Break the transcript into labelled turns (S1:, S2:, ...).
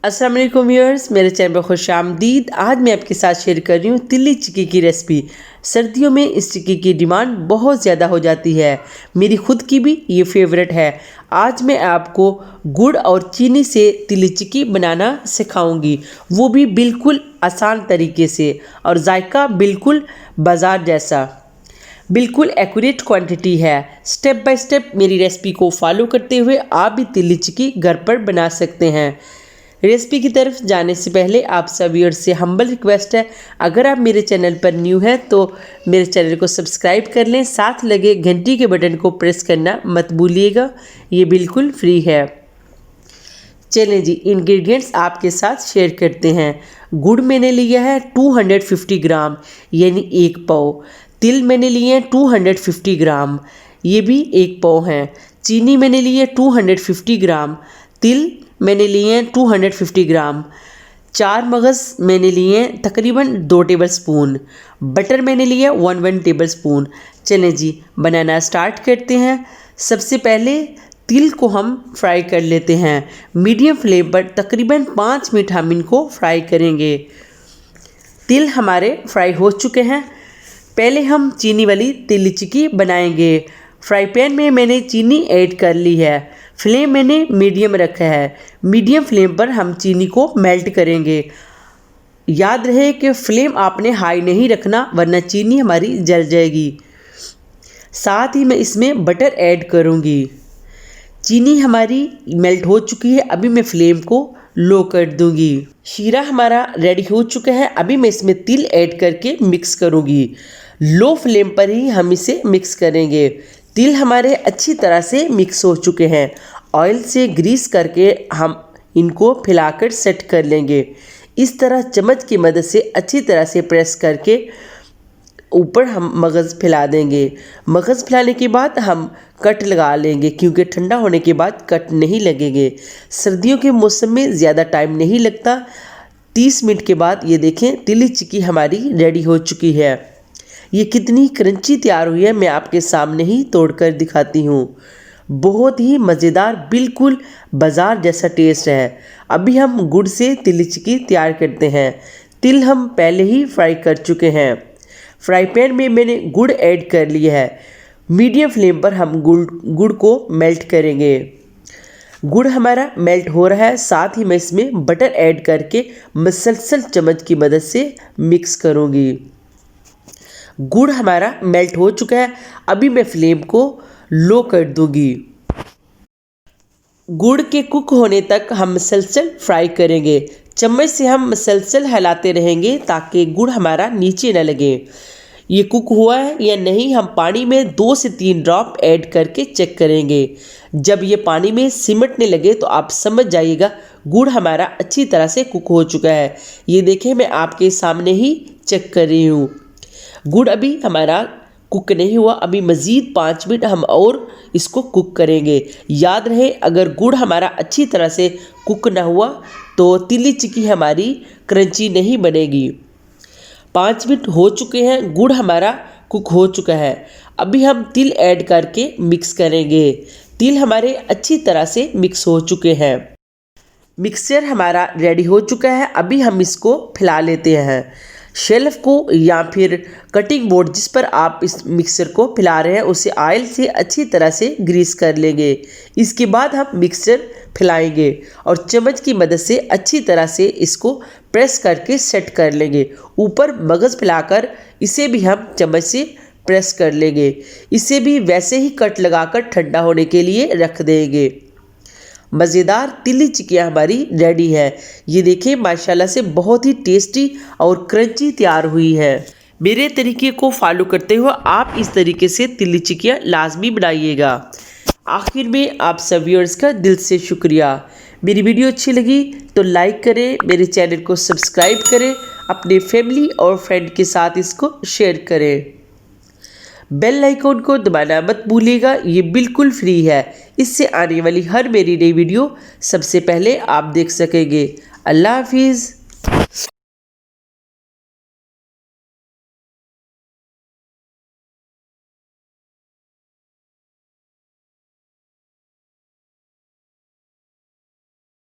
S1: अस्सलाम वालेकुम व्यूअर्स, मेरे चैनल पर खुश आमदीद। आज मैं आपके साथ शेयर कर रही हूँ तिल्ली चिक्की की रेसिपी। सर्दियों में इस चिक्की की डिमांड बहुत ज़्यादा हो जाती है, मेरी खुद की भी ये फेवरेट है। आज मैं आपको गुड़ और चीनी से तिल्ली चिक्की बनाना सिखाऊंगी, वो भी बिल्कुल आसान तरीके से, और जायका बिल्कुल बाज़ार जैसा। बिल्कुल एक्यूरेट क्वांटिटी है। स्टेप बाय स्टेप मेरी रेसिपी को फॉलो करते हुए आप भी तिल्ली चिक्की घर पर बना सकते हैं। रेसिपी की तरफ जाने से पहले आप सब व्यूअर्स से हम्बल रिक्वेस्ट है, अगर आप मेरे चैनल पर न्यू हैं तो मेरे चैनल को सब्सक्राइब कर लें, साथ लगे घंटी के बटन को प्रेस करना मत भूलिएगा, ये बिल्कुल फ्री है। चलें जी, इंग्रेडिएंट्स आपके साथ शेयर करते हैं। गुड़ मैंने लिया है 250 ग्राम, यानी 1 पाव। तिल मैंने लिए हैं 250 ग्राम, ये भी 1 पाव हैं। चीनी मैंने ली है 250 ग्राम। तिल मैंने लिए हैं 250 ग्राम। 4 मगज़ मैंने लिए हैं तकरीबन 2 टेबल स्पून। बटर मैंने लिया 1 टेबल स्पून। चलें जी, बनाना स्टार्ट करते हैं। सबसे पहले तिल को हम फ्राई कर लेते हैं। मीडियम फ्लेम पर तकरीबन 5 मिनट हम इनको फ्राई करेंगे। तिल हमारे फ्राई हो चुके हैं। पहले हम चीनी वाली तिल्ली चिक्की बनाएंगे। फ्राई पैन में मैंने चीनी ऐड कर ली है। फ्लेम मैंने मीडियम रखा है। मीडियम फ्लेम पर हम चीनी को मेल्ट करेंगे। याद रहे कि फ्लेम आपने हाई नहीं रखना, वरना चीनी हमारी जल जाएगी। साथ ही मैं इसमें बटर ऐड करूँगी। चीनी हमारी मेल्ट हो चुकी है, अभी मैं फ्लेम को लो कर दूंगी। शीरा हमारा रेडी हो चुका है, अभी मैं इसमें तिल ऐड करके मिक्स करूँगी। लो फ्लेम पर ही हम इसे मिक्स करेंगे। तिल हमारे अच्छी तरह से मिक्स हो चुके हैं। ऑयल से ग्रीस करके हम इनको फैलाकर सेट कर लेंगे। इस तरह चम्मच की मदद से अच्छी तरह से प्रेस करके ऊपर हम मगज़ फैला देंगे। मगज़ फैलाने के बाद हम कट लगा लेंगे, क्योंकि ठंडा होने के बाद कट नहीं लगेंगे। सर्दियों के मौसम में ज़्यादा टाइम नहीं लगता। 30 मिनट के बाद ये देखें, तिल्ली चिक्की हमारी रेडी हो चुकी है। ये कितनी क्रंची तैयार हुई है, मैं आपके सामने ही तोड़कर दिखाती हूँ। बहुत ही मज़ेदार, बिल्कुल बाज़ार जैसा टेस्ट है। अभी हम गुड़ से तिल्ली चिक्की तैयार करते हैं। तिल हम पहले ही फ्राई कर चुके हैं। फ्राई पैन में मैंने गुड़ ऐड कर लिया है। मीडियम फ्लेम पर हम गुड़ को मेल्ट करेंगे। गुड़ हमारा मेल्ट हो रहा है, साथ ही मैं इसमें बटर ऐड करके मसलसल चम्मच की मदद से मिक्स करूँगी। गुड़ हमारा मेल्ट हो चुका है, अभी मैं फ्लेम को लो कर दूंगी। गुड़ के कुक होने तक हम मसलसल फ्राई करेंगे। चम्मच से हम मसलसल हिलाते रहेंगे ताकि गुड़ हमारा नीचे न लगे। ये कुक हुआ है या नहीं, हम पानी में 2 से 3 ड्रॉप ऐड करके चेक करेंगे। जब ये पानी में सिमटने लगे तो आप समझ जाइएगा गुड़ हमारा अच्छी तरह से कुक हो चुका है। ये देखें, मैं आपके सामने ही चेक कर रही हूँ। गुड़ अभी हमारा कुक नहीं हुआ, अभी मज़ीद 5 मिनट हम और इसको कुक करेंगे। याद रहे, अगर गुड़ हमारा अच्छी तरह से कुक ना हुआ तो तिल्ली चिक्की हमारी क्रंची नहीं बनेगी। 5 मिनट हो चुके हैं, गुड़ हमारा कुक हो चुका है। अभी हम तिल ऐड करके मिक्स करेंगे। तिल हमारे अच्छी तरह से मिक्स हो चुके हैं। मिक्सचर हमारा रेडी हो चुका है, अभी हम इसको फैला लेते हैं। शेल्फ को या फिर कटिंग बोर्ड जिस पर आप इस मिक्सचर को फैला रहे हैं, उसे ऑयल से अच्छी तरह से ग्रीस कर लेंगे। इसके बाद हम मिक्सचर फैलाएंगे और चम्मच की मदद से अच्छी तरह से इसको प्रेस करके सेट कर लेंगे। ऊपर मगज़ फैलाकर इसे भी हम चम्मच से प्रेस कर लेंगे। इसे भी वैसे ही कट लगाकर ठंडा होने के लिए रख देंगे। मज़ेदार तिल्ली चिक्की हमारी रेडी है। ये देखिए, माशाल्लाह से बहुत ही टेस्टी और क्रंची तैयार हुई है। मेरे तरीके को फॉलो करते हुए आप इस तरीके से तिल्ली चिक्कियाँ लाजमी बनाइएगा। आखिर में आप सब व्यूअर्स का दिल से शुक्रिया। मेरी वीडियो अच्छी लगी तो लाइक करें, मेरे चैनल को सब्सक्राइब करें, अपने फैमिली और फ्रेंड के साथ इसको शेयर करें। बेल आइकॉन को दबाना मत भूलिएगा, ये बिल्कुल फ्री है। इससे आने वाली हर मेरी नई वीडियो सबसे पहले आप देख सकेंगे। अल्लाह हाफिज़।